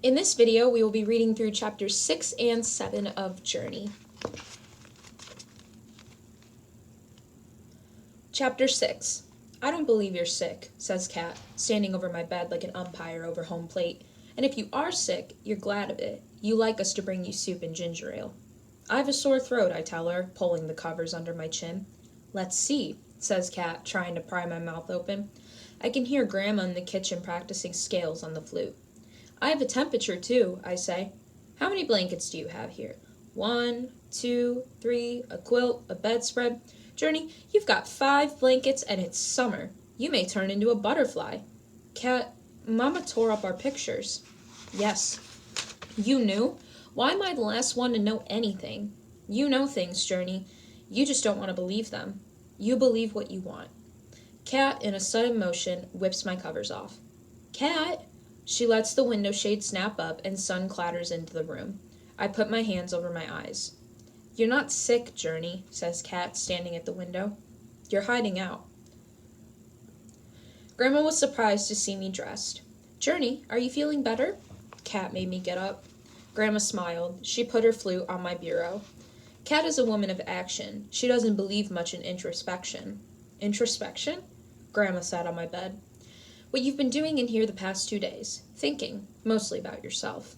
In this video, we will be reading through chapters 6 and 7 of Journey. Chapter 6. I don't believe you're sick, says Kat, standing over my bed like an umpire over home plate. And if you are sick, you're glad of it. You like us to bring you soup and ginger ale. I have a sore throat, I tell her, pulling the covers under my chin. Let's see, says Kat, trying to pry my mouth open. I can hear Grandma in the kitchen practicing scales on the flute. I have a temperature, too, I say. How many blankets do you have here? 1, 2, 3, a quilt, a bedspread. Journey, you've got 5 blankets and it's summer. You may turn into a butterfly. Kat, Mama tore up our pictures. Yes. You knew? Why am I the last one to know anything? You know things, Journey. You just don't want to believe them. You believe what you want. Kat, in a sudden motion, whips my covers off. Kat! She lets the window shade snap up and sun clatters into the room. I put my hands over my eyes. You're not sick, Journey, says Kat, standing at the window. You're hiding out. Grandma was surprised to see me dressed. Journey, are you feeling better? Kat made me get up. Grandma smiled. She put her flute on my bureau. Kat is a woman of action. She doesn't believe much in introspection. Introspection? Grandma sat on my bed. What you've been doing in here the past 2 days. Thinking, mostly about yourself.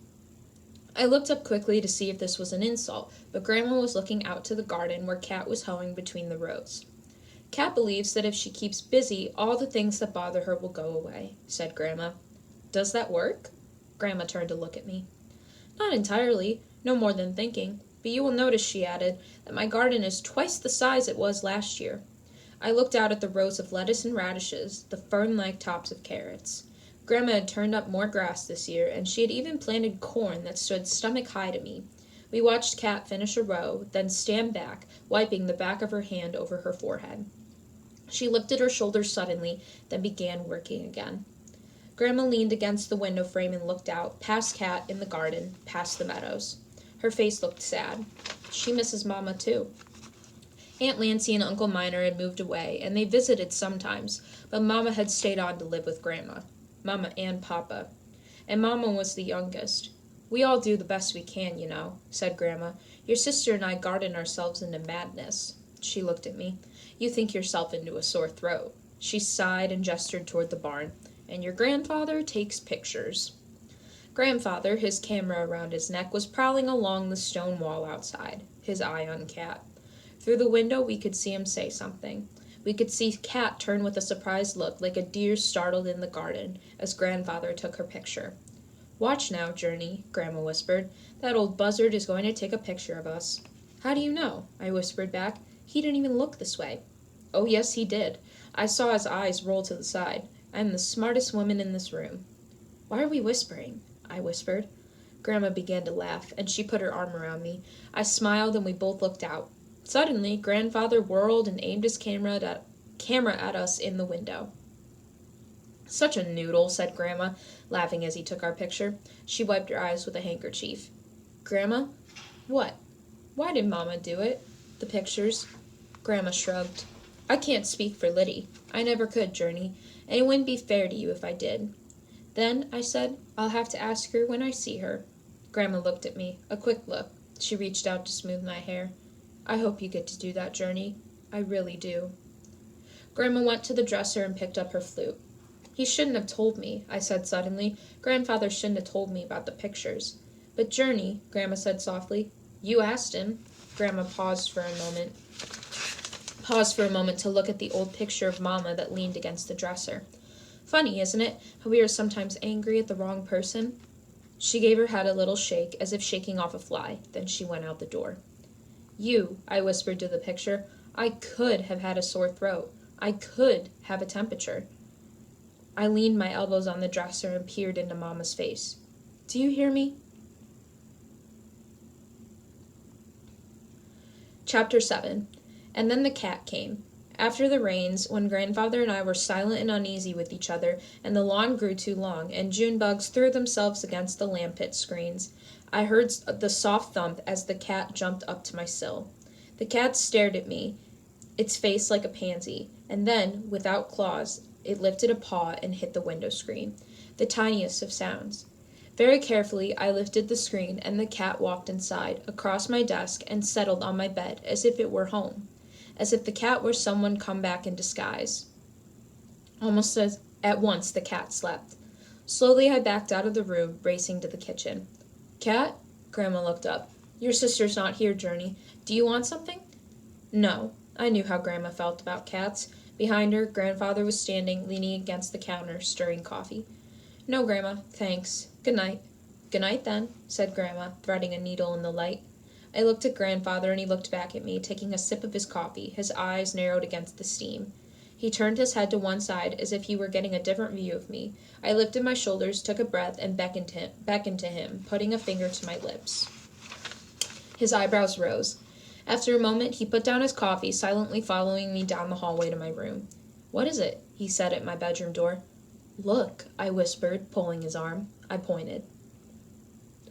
I looked up quickly to see if this was an insult, but Grandma was looking out to the garden where Kat was hoeing between the rows. Kat believes that if she keeps busy, all the things that bother her will go away, said Grandma. Does that work? Grandma turned to look at me. Not entirely, no more than thinking, but you will notice, she added, that my garden is twice the size it was last year. I looked out at the rows of lettuce and radishes, the fern-like tops of carrots. Grandma had turned up more grass this year, and she had even planted corn that stood stomach-high to me. We watched Kat finish a row, then stand back, wiping the back of her hand over her forehead. She lifted her shoulders suddenly, then began working again. Grandma leaned against the window frame and looked out, past Kat in the garden, past the meadows. Her face looked sad. She misses Mama, too. Aunt Lancy and Uncle Miner had moved away, and they visited sometimes, but Mama had stayed on to live with Grandma. Mama and Papa. And Mama was the youngest. We all do the best we can, you know, said Grandma. Your sister and I garden ourselves into madness. She looked at me. You think yourself into a sore throat. She sighed and gestured toward the barn. And your grandfather takes pictures. Grandfather, his camera around his neck, was prowling along the stone wall outside, his eye on Kat. Through the window, we could see him say something. We could see Kat turn with a surprised look, like a deer startled in the garden, as Grandfather took her picture. Watch now, Journey, Grandma whispered. That old buzzard is going to take a picture of us. How do you know? I whispered back. He didn't even look this way. Oh, yes, he did. I saw his eyes roll to the side. I'm the smartest woman in this room. Why are we whispering? I whispered. Grandma began to laugh, and she put her arm around me. I smiled, and we both looked out. Suddenly, Grandfather whirled and aimed his camera at us in the window. Such a noodle, said Grandma, laughing as he took our picture. She wiped her eyes with a handkerchief. Grandma? What? Why did Mama do it? The pictures. Grandma shrugged. I can't speak for Liddy. I never could, Journey, and it wouldn't be fair to you if I did. Then, I said, I'll have to ask her when I see her. Grandma looked at me, a quick look. She reached out to smooth my hair. I hope you get to do that, Journey. I really do. Grandma went to the dresser and picked up her flute. He shouldn't have told me, I said suddenly. Grandfather shouldn't have told me about the pictures. But Journey, Grandma said softly, you asked him. Grandma paused for a moment to look at the old picture of Mama that leaned against the dresser. Funny, isn't it, how we are sometimes angry at the wrong person? She gave her head a little shake, as if shaking off a fly. Then she went out the door. You, I whispered to the picture, I could have had a sore throat. I could have a temperature. I leaned my elbows on the dresser and peered into Mama's face. Do you hear me? Chapter 7. And then the cat came. After the rains, when Grandfather and I were silent and uneasy with each other, and the lawn grew too long, and June bugs threw themselves against the lamp pit screens, I heard the soft thump as the cat jumped up to my sill. The cat stared at me, its face like a pansy, and then, without claws, it lifted a paw and hit the window screen, the tiniest of sounds. Very carefully, I lifted the screen, and the cat walked inside, across my desk, and settled on my bed as if it were home, as if the cat were someone come back in disguise. Almost as at once the cat slept. Slowly I backed out of the room, racing to the kitchen. "Cat?" Grandma looked up. "Your sister's not here, Journey. Do you want something?" No. I knew how Grandma felt about cats. Behind her, Grandfather was standing, leaning against the counter, stirring coffee. "No, Grandma, thanks. Good night." "Good night, then," said Grandma, threading a needle in the light. I looked at Grandfather, and he looked back at me, taking a sip of his coffee, his eyes narrowed against the steam. He turned his head to one side, as if he were getting a different view of me. I lifted my shoulders, took a breath, and beckoned to him, putting a finger to my lips. His eyebrows rose. After a moment, he put down his coffee, silently following me down the hallway to my room. "What is it?" he said at my bedroom door. "Look," I whispered, pulling his arm. I pointed.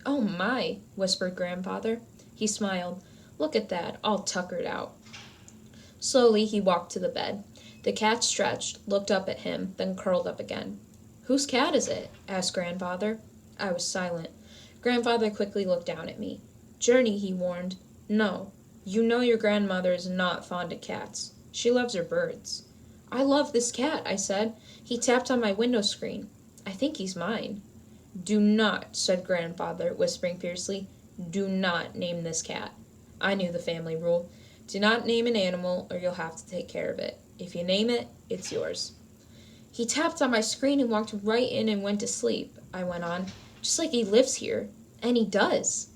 "Oh, my," whispered Grandfather. He smiled. "Look at that, all tuckered out." Slowly, he walked to the bed. The cat stretched, looked up at him, then curled up again. "Whose cat is it?" asked Grandfather. I was silent. Grandfather quickly looked down at me. "Journey," he warned. "No. You know your grandmother is not fond of cats. She loves her birds." "I love this cat," I said. "He tapped on my window screen. I think he's mine." "Do not," said Grandfather, whispering fiercely. "Do not name this cat." I knew the family rule. Do not name an animal, or you'll have to take care of it. If you name it, it's yours. "He tapped on my screen and walked right in and went to sleep," I went on. "Just like he lives here. And he does."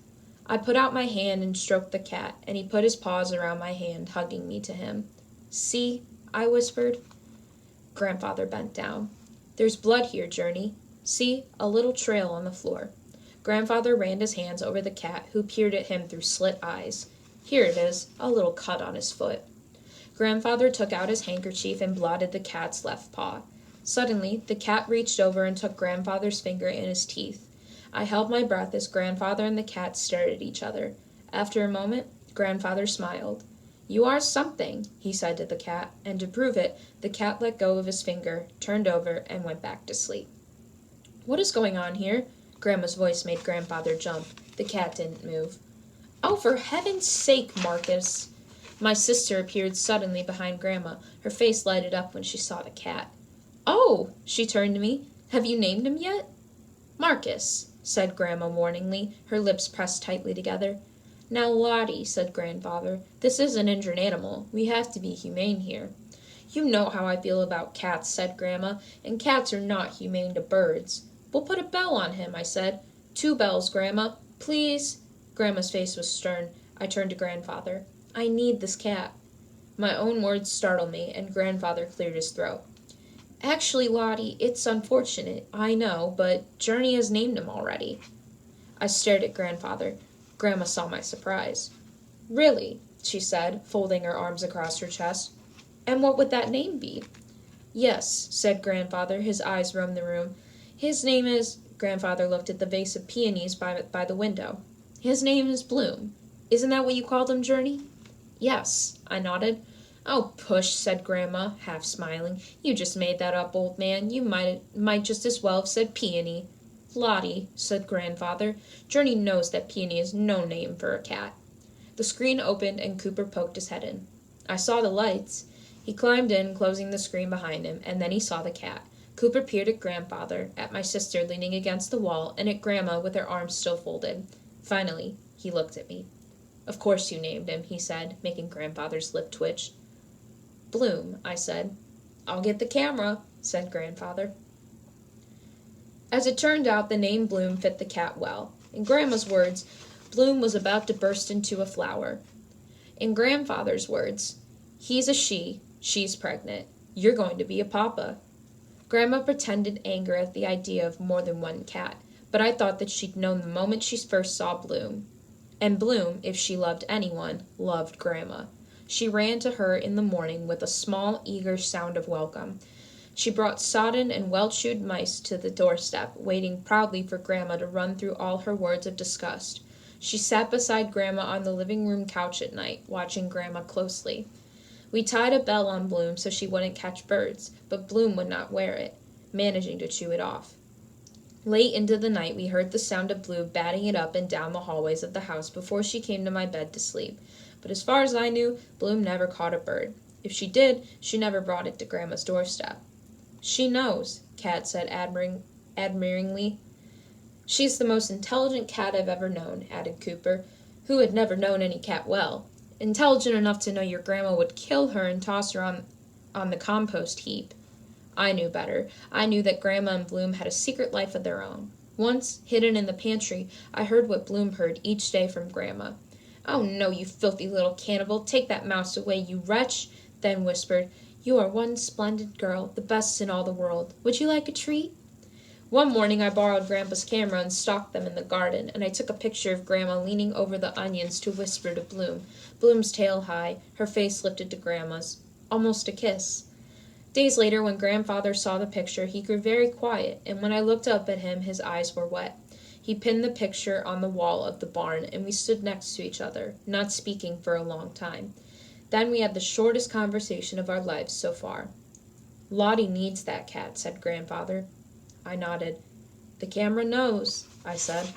I put out my hand and stroked the cat, and he put his paws around my hand, hugging me to him. "See?" I whispered. Grandfather bent down. "There's blood here, Journey. See? A little trail on the floor." Grandfather ran his hands over the cat, who peered at him through slit eyes. "Here it is, a little cut on his foot." Grandfather took out his handkerchief and blotted the cat's left paw. Suddenly, the cat reached over and took Grandfather's finger in his teeth. I held my breath as Grandfather and the cat stared at each other. After a moment, Grandfather smiled. "You are something," he said to the cat, and to prove it, the cat let go of his finger, turned over, and went back to sleep. "What is going on here?" Grandma's voice made Grandfather jump. The cat didn't move. "Oh, for heaven's sake, Marcus!" My sister appeared suddenly behind Grandma. Her face lighted up when she saw the cat. "Oh!" She turned to me. "Have you named him yet?" "Marcus," said Grandma warningly, her lips pressed tightly together. "Now, Lottie," said Grandfather, "this is an injured animal. We have to be humane here." "You know how I feel about cats," said Grandma, "and cats are not humane to birds." "We'll put a bell on him," I said. "2 bells, Grandma. Please." Grandma's face was stern. I turned to Grandfather. "I need this cat." My own words startled me, and Grandfather cleared his throat. "Actually, Lottie, it's unfortunate, I know, but Journey has named him already." I stared at Grandfather. Grandma saw my surprise. "Really?" she said, folding her arms across her chest. "And what would that name be?" "Yes," said Grandfather. His eyes roamed the room. "His name is—" Grandfather looked at the vase of peonies by the window. "His name is Bloom. Isn't that what you called him, Journey?" "Yes," I nodded. "Oh, push," said Grandma, half smiling. "You just made that up, old man. You might just as well have said peony." "Lottie," said Grandfather, "Journey knows that peony is no name for a cat." The screen opened and Cooper poked his head in. I saw the lights. He climbed in, closing the screen behind him, and then he saw the cat. Cooper peered at Grandfather, at my sister leaning against the wall, and at Grandma with her arms still folded. Finally, he looked at me. "Of course you named him," he said, making Grandfather's lip twitch. "Bloom," I said. "I'll get the camera," said Grandfather. As it turned out, the name Bloom fit the cat well. In Grandma's words, Bloom was about to burst into a flower. In Grandfather's words, he's a she, she's pregnant. You're going to be a papa. Grandma pretended anger at the idea of more than one cat, but I thought that she'd known the moment she first saw Bloom. And Bloom, if she loved anyone, loved Grandma. She ran to her in the morning with a small, eager sound of welcome. She brought sodden and well-chewed mice to the doorstep, waiting proudly for Grandma to run through all her words of disgust. She sat beside Grandma on the living room couch at night, watching Grandma closely. We tied a bell on Bloom so she wouldn't catch birds, but Bloom would not wear it, managing to chew it off. Late into the night, we heard the sound of Blue batting it up and down the hallways of the house before she came to my bed to sleep. But as far as I knew, Bloom never caught a bird. If she did, she never brought it to Grandma's doorstep. She knows, Kat said admiringly. She's the most intelligent cat I've ever known, added Cooper, who had never known any cat well. Intelligent enough to know your grandma would kill her and toss her on the compost heap. I knew better. I knew that Grandma and Bloom had a secret life of their own. Once, hidden in the pantry, I heard what Bloom heard each day from Grandma. "Oh, no, you filthy little cannibal! Take that mouse away, you wretch!" Then whispered, "You are one splendid girl, the best in all the world. Would you like a treat?" One morning I borrowed Grandpa's camera and stalked them in the garden, and I took a picture of Grandma leaning over the onions to whisper to Bloom, Bloom's tail high, her face lifted to Grandma's. Almost a kiss. Days later, when Grandfather saw the picture, he grew very quiet, and when I looked up at him, his eyes were wet. He pinned the picture on the wall of the barn, and we stood next to each other, not speaking for a long time. Then we had the shortest conversation of our lives so far. "Lottie needs that cat," said Grandfather. I nodded. "The camera knows," I said.